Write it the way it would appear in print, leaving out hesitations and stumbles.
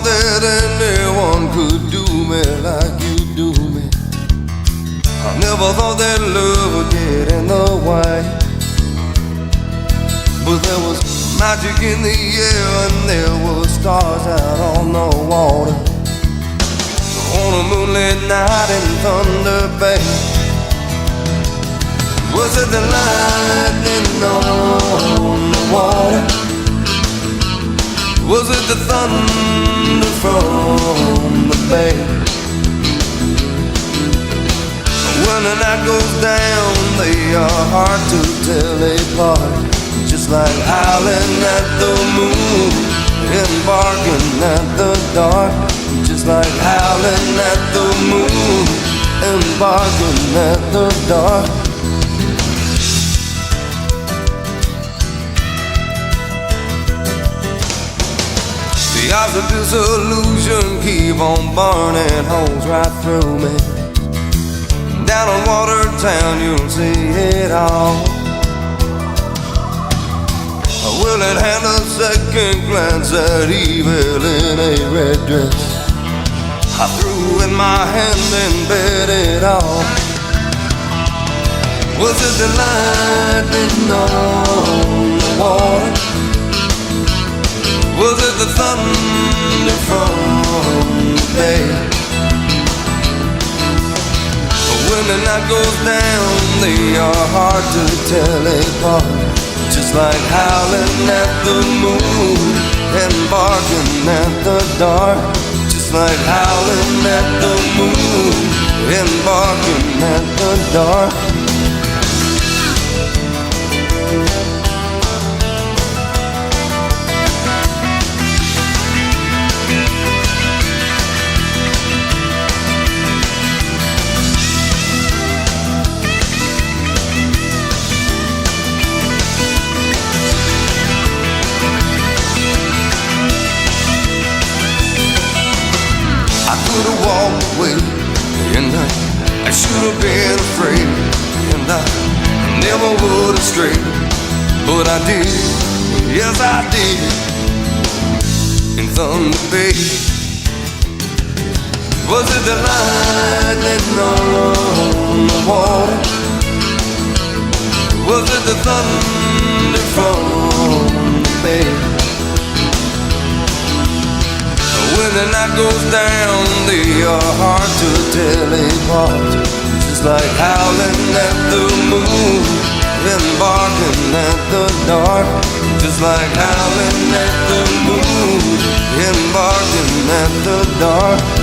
thought that anyone could do me like you do me. I never thought that love would get in the way. But there was magic in the air and there were stars out on the water. On a moonlit night in Thunder Bay. Was it the lightning on the water? Was it the thunder from the bay? When the night goes down, they are hard to tell apart. Just like howling at the moon and barking at the dark. Just like howling at the moon and barking at the dark. The eyes of disillusion keep on burning holes right through me. Down in Watertown you'll see it all. Will it hand a second glance at evil in a red dress? I threw in my hand and bet it all. Was it the lightning on the water? Was it the thunder from the bay? When the night goes down, they are hard to tell apart. Just like howling at the moon and barking at the dark. Just like howling at the moon and barking at the dark. I could have walked away, and I should have been afraid, and I never would have strayed, but I did, yes I did, in Thunder Bay. Was it the lightning on the water? Was it the thunder from the bay? When the night goes down, they are hard to tell apart. Just like howling at the moon and barking at the dark. Just like howling at the moon and barking at the dark.